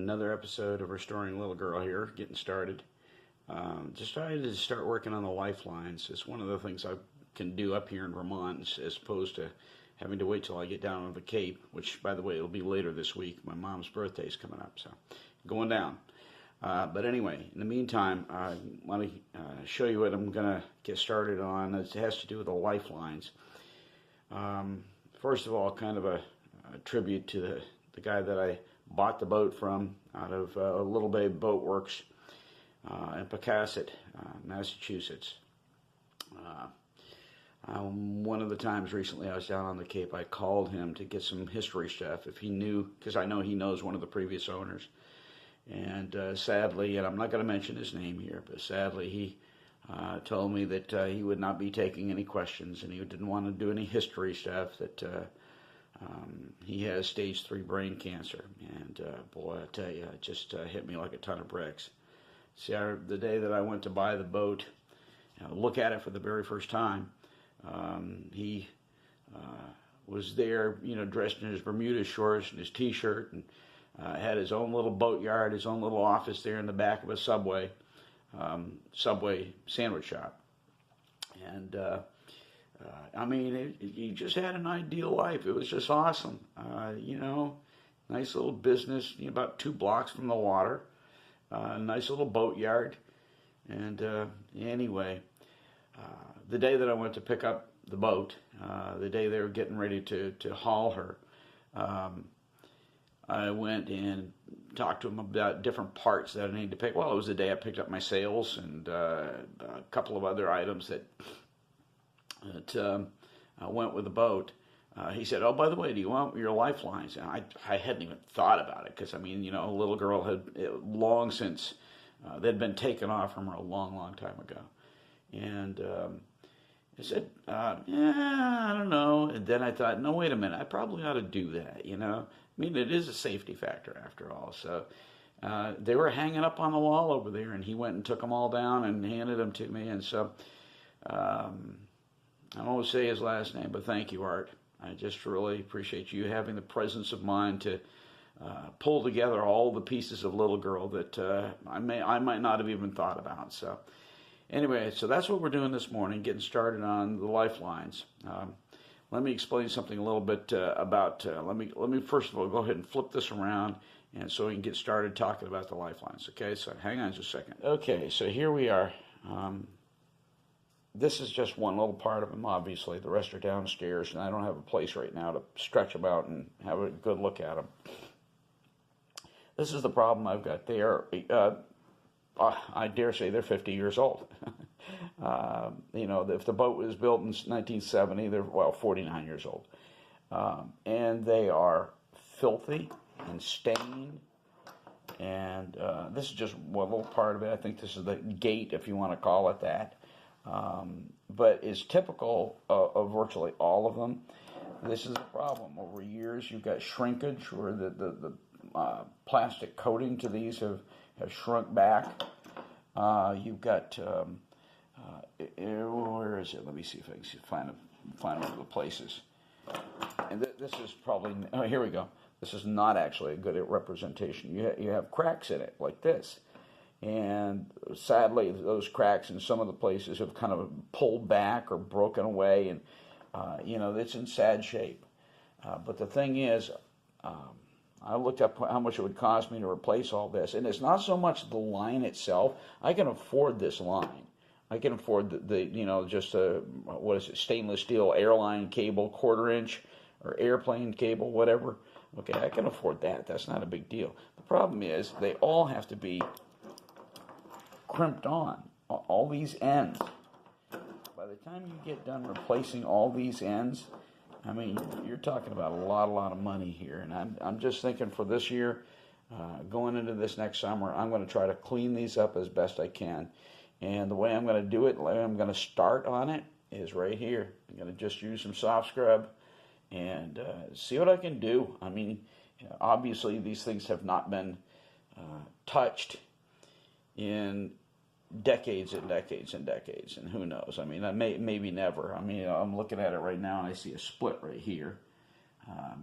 Another episode of Restoring Little Girl here, getting started. Decided to start working on the Lifelines. It's one of the things I can do up here in Vermont as opposed to having to wait till I get down on the Cape, which, by the way, it'll be later this week. My mom's birthday is coming up, so going down. But anyway, in the meantime, I want to show you what I'm going to get started on. It has to do with the Lifelines. First of all, kind of a tribute to the guy that I bought the boat from out of Little Bay Boat Works in Pocasset, Massachusetts. One of the times recently I was down on the Cape, I called him to get some history stuff if he knew, because I know he knows one of the previous owners. And sadly, and I'm not going to mention his name here, but sadly he told me that he would not be taking any questions and he didn't want to do any history stuff, that he has stage 3 brain cancer. And boy, I tell you, it just hit me like a ton of bricks. See, the day that I went to buy the boat, look at it for the very first time, he was there, dressed in his Bermuda shorts and his t-shirt, and had his own little boatyard, his own little office there in the back of a Subway sandwich shop. And I mean, he just had an ideal life. It was just awesome. Nice little business, about 2 blocks from the water. Nice little boatyard. And anyway, the day that I went to pick up the boat, the day they were getting ready to haul her, I went and talked to him about different parts that I needed to pick. Well, it was the day I picked up my sails and a couple of other items that went with the boat. He said, "Oh, by the way, do you want your Lifelines?" And I hadn't even thought about it because, a little girl had long since, they'd been taken off from her a long, long time ago. And I said, yeah, I don't know. And then I thought, no, wait a minute, I probably ought to do that, it is a safety factor after all. So they were hanging up on the wall over there, and he went and took them all down and handed them to me. And so I won't say his last name, but thank you, Art. I just really appreciate you having the presence of mind to pull together all the pieces of Little Girl that I might not have even thought about. So anyway, so that's what we're doing this morning, getting started on the Lifelines. Let me explain something a little bit about. Let me first of all go ahead and flip this around, and so we can get started talking about the Lifelines. Okay, so hang on just a second. Okay, so here we are. This is just one little part of them, obviously. The rest are downstairs, and I don't have a place right now to stretch them out and have a good look at them. This is the problem I've got there. I dare say they're 50 years old. If the boat was built in 1970, they're, 49 years old. And they are filthy and stained. And this is just one little part of it. I think this is the gate, if you want to call it that. But it's typical of virtually all of them. This is a problem. Over years, you've got shrinkage, where the plastic coating to these have shrunk back. You've got, where is it? Let me see if I can find one of the places. And this is probably, here we go. This is not actually a good representation. You have cracks in it, like this. And sadly, those cracks in some of the places have kind of pulled back or broken away, and, it's in sad shape. But the thing is, I looked up how much it would cost me to replace all this, and it's not so much the line itself. I can afford this line. I can afford stainless steel airline cable, 1/4 inch, or airplane cable, whatever. Okay, I can afford that. That's not a big deal. The problem is they all have to be crimped on, all these ends. By the time you get done replacing all these ends, you're talking about a lot of money here. And I'm just thinking for this year, going into this next summer, I'm going to try to clean these up as best I can. And the way I'm going to do it, the way I'm going to start on it, is right here. I'm going to just use some soft scrub and see what I can do. Obviously these things have not been touched in decades and decades and decades, and who knows? Maybe never. I'm looking at it right now and I see a split right here.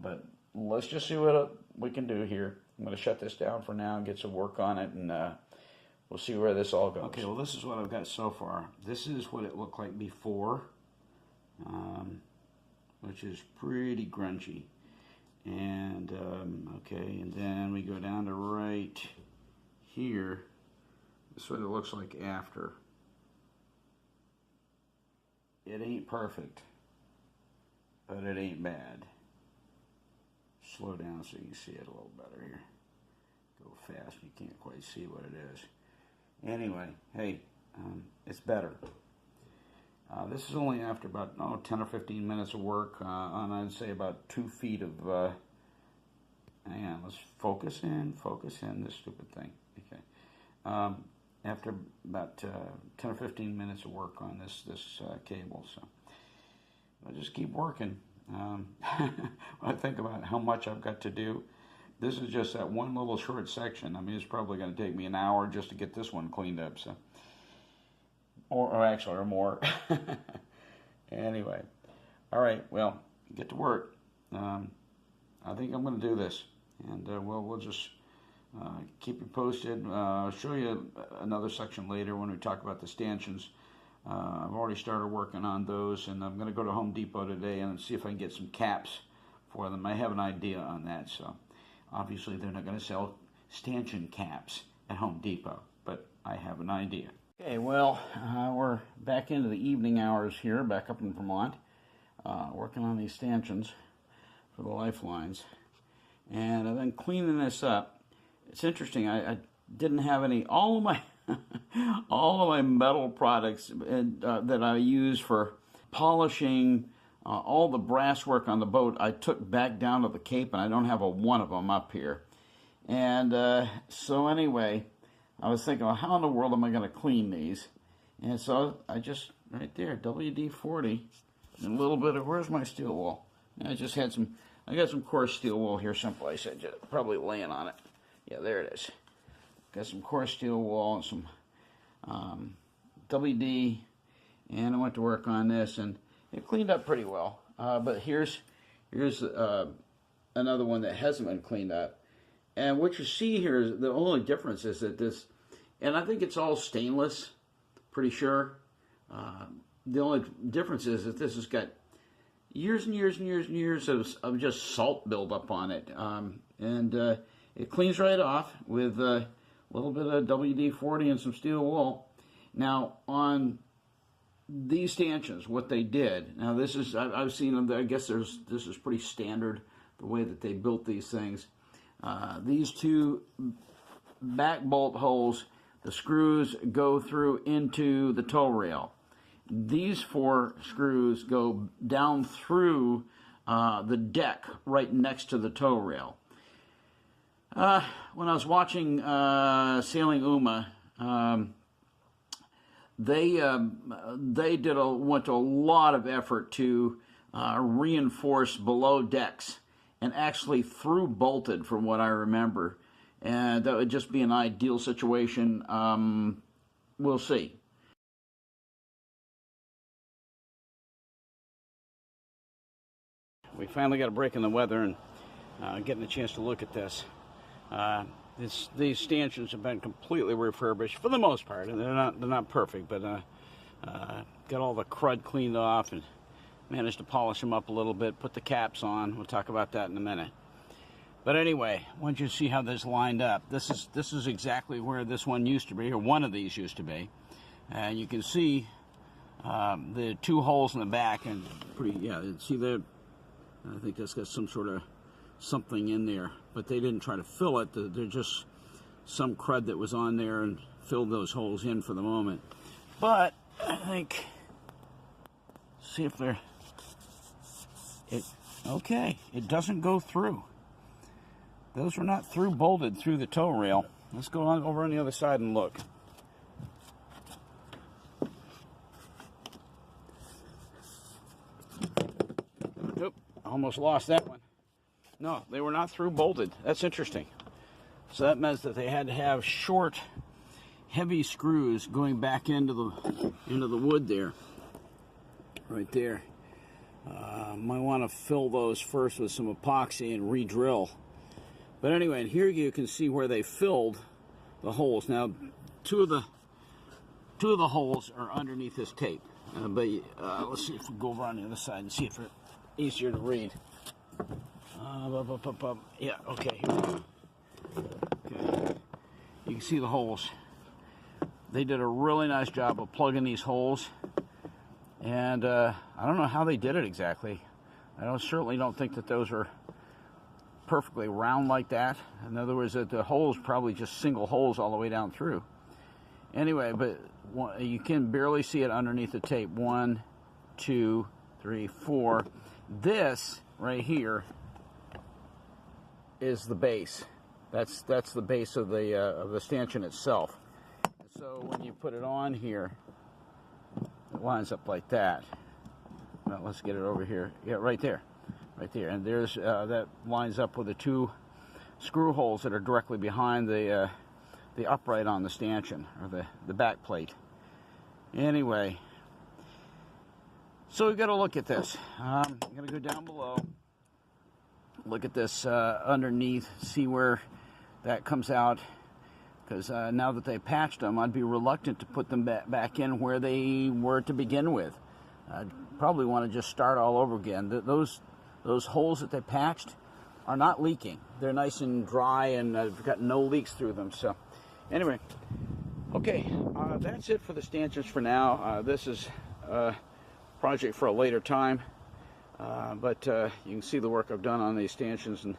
But let's just see what we can do here. I'm going to shut this down for now and get some work on it, and we'll see where this all goes. Okay, well, this is what I've got so far. This is what it looked like before, which is pretty grungy. And, okay, and then we go down to right here. This is what it looks like after. It ain't perfect, but it ain't bad. Slow down so you can see it a little better here. Go fast, you can't quite see what it is. Anyway, hey, it's better. This is only after about 10 or 15 minutes of work on, I'd say, about 2 feet of, hang on, let's focus in, this stupid thing. Okay. After about 10 or 15 minutes of work on this cable, so I'll just keep working. When I think about how much I've got to do, this is just that one little short section. I mean, it's probably going to take me an hour just to get this one cleaned up, so. Or actually, or more. Anyway, all right. Well, get to work. I think I'm going to do this, and we'll just keep you posted. I'll show you another section later when we talk about the stanchions. I've already started working on those, and I'm going to go to Home Depot today and see if I can get some caps for them. I have an idea on that, so obviously they're not going to sell stanchion caps at Home Depot, but I have an idea. Okay, well, we're back into the evening hours here, back up in Vermont, working on these stanchions for the Lifelines. And I've been cleaning this up. It's interesting, I didn't have any, all of my metal products that I use for polishing all the brass work on the boat, I took back down to the Cape, and I don't have one of them up here. And so anyway, I was thinking, well, how in the world am I going to clean these? And so I just, right there, WD-40, and a little bit of, where's my steel wool? And I just had I got some coarse steel wool here someplace. I just probably laying on it. Yeah, there it is. Got some coarse steel wool and some WD, and I went to work on this, and it cleaned up pretty well. But here's another one that hasn't been cleaned up. And what you see here is the only difference is that this, and I think it's all stainless, pretty sure. The only difference is that this has got years and years and years and years of just salt buildup on it. And it cleans right off with a little bit of WD-40 and some steel wool. Now, on these stanchions, what they did, now this is, I've seen them, I guess this is pretty standard, the way that they built these things. These 2 back bolt holes, the screws go through into the tow rail. These 4 screws go down through the deck right next to the tow rail. When I was watching Sailing Uma, they went to a lot of effort to reinforce below decks, and actually through bolted, from what I remember, and that would just be an ideal situation. We'll see. We finally got a break in the weather and getting a chance to look at this. These stanchions have been completely refurbished for the most part, and they're not perfect, but got all the crud cleaned off and managed to polish them up a little bit, put the caps on. We'll talk about that in a minute. But anyway, once you see how this lined up, this is exactly where this one used to be, or one of these used to be. And you can see the 2 holes in the back, and see there, I think that's got some sort of something in there, but they didn't try to fill it. They're just some crud that was on there and filled those holes in for the moment. But I think, see if they're, okay, it doesn't go through. Those were not through bolted through the tow rail. Let's go on over on the other side and look. Oop, almost lost that one. No, they were not through bolted. That's interesting. So that meant that they had to have short, heavy screws going back into the wood there, right there. Might want to fill those first with some epoxy and re-drill. But anyway, and here you can see where they filled the holes. Now, two of the holes are underneath this tape. But let's see if we go over on the other side and see if it's easier to read. Yeah, okay, here we go. Okay. You can see the holes. They did a really nice job of plugging these holes. And I don't know how they did it exactly. I certainly don't think that those are perfectly round like that. In other words, that the holes probably just single holes all the way down through. Anyway, but you can barely see it underneath the tape. 1, 2, 3, 4. This right here is the base. That's the base of the stanchion itself. So when you put it on here, it lines up like that. Now let's get it over here. Yeah, right there, right there. And there's that lines up with the 2 screw holes that are directly behind the upright on the stanchion, or the back plate. Anyway, so we've got to look at this. I'm going to go down below, look at this underneath, see where that comes out, because now that they patched them, I'd be reluctant to put them back in where they were to begin with. I'd probably want to just start all over again. Those holes that they patched are not leaking. They're nice and dry, and I've got no leaks through them. So anyway, okay, that's it for the stanchions for now. This is a project for a later time, but you can see the work I've done on these stanchions and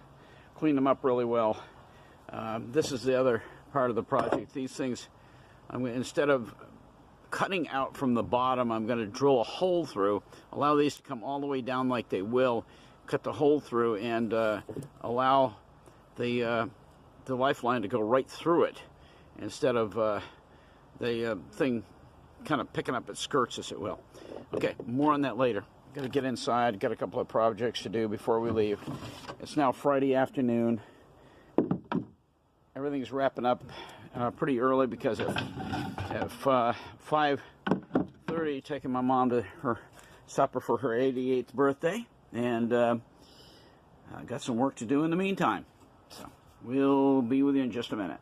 cleaned them up really well. This is the other part of the project. These things, instead of cutting out from the bottom, I'm going to drill a hole through, allow these to come all the way down like they will, cut the hole through, and allow the lifeline to go right through it, instead of the thing kind of picking up its skirts, as it will. Okay, more on that later. Got to get inside, got a couple of projects to do before we leave. It's now Friday afternoon. Everything's wrapping up pretty early because at 5:30, taking my mom to her supper for her 88th birthday, and I got some work to do in the meantime. So we'll be with you in just a minute.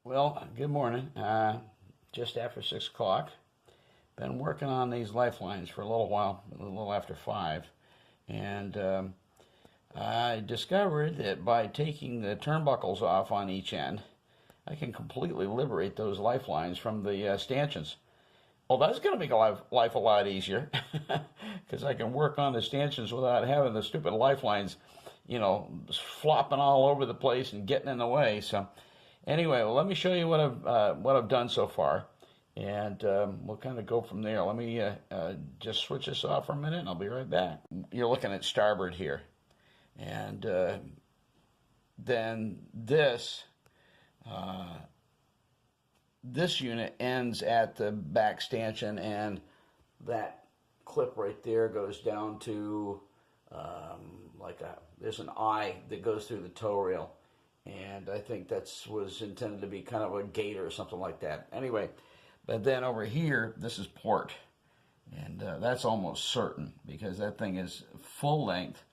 Well, good morning. Just after 6 o'clock. Been working on these lifelines for a little while, a little after 5, and I discovered that by taking the turnbuckles off on each end, I can completely liberate those lifelines from the stanchions. Well, that's going to make life a lot easier, because I can work on the stanchions without having the stupid lifelines, flopping all over the place and getting in the way. So anyway, well, let me show you what I've done so far, and we'll kind of go from there. Let me just switch this off for a minute, and I'll be right back. You're looking at starboard here. And then this unit ends at the back stanchion, and that clip right there goes down to there's an eye that goes through the tow rail, and I think was intended to be kind of a gate or something like that. Anyway, but then over here, this is port, and that's almost certain because that thing is full length.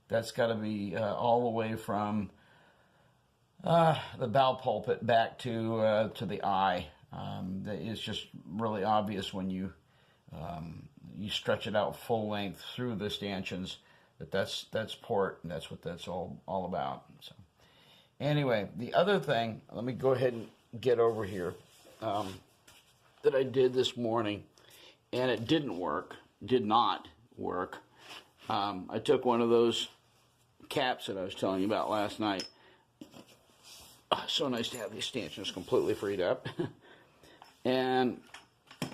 That's got to be all the way from the bow pulpit back to the eye. It's just really obvious when you stretch it out full length through the stanchions that's port, and that's what that's all about. So anyway, the other thing, let me go ahead and get over here, that I did this morning, and it did not work. I took one of those caps that I was telling you about last night. So nice to have these stanchions completely freed up. And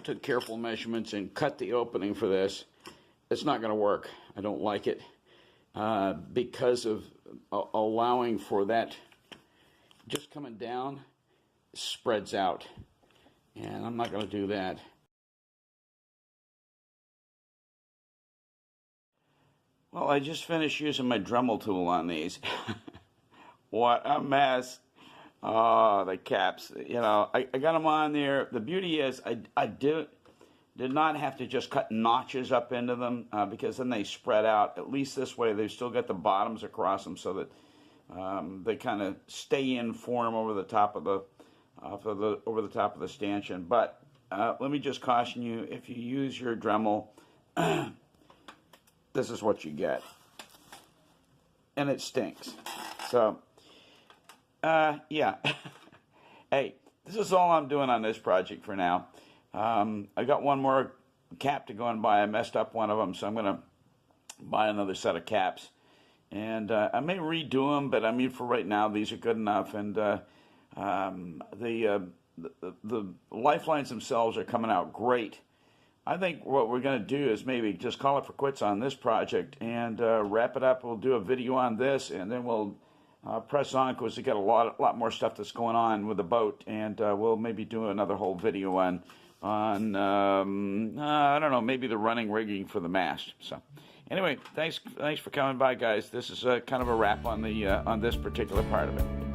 took careful measurements and cut the opening for this. It's not going to work. I don't like it because of allowing for that just coming down, spreads out. And I'm not going to do that. Well, I just finished using my Dremel tool on these. What a mess. Oh, the caps. I got them on there. The beauty is I did did not have to just cut notches up into them because then they spread out. At least this way, they've still got the bottoms across them so that they kind of stay in form over the top of the stanchion. But let me just caution you: if you use your Dremel, this is what you get, and it stinks. So, yeah. Hey, this is all I'm doing on this project for now. I got one more cap to go and buy. I messed up one of them, so I'm going to buy another set of caps. And I may redo them, but I mean, for right now, these are good enough. And the Lifelines themselves are coming out great. I think what we're going to do is maybe just call it for quits on this project and wrap it up. We'll do a video on this, and then we'll press on because we got a lot more stuff that's going on with the boat, and we'll maybe do another whole video on I don't know, maybe the running rigging for the mast. So anyway, thanks for coming by, guys. This is kind of a wrap on the on this particular part of it.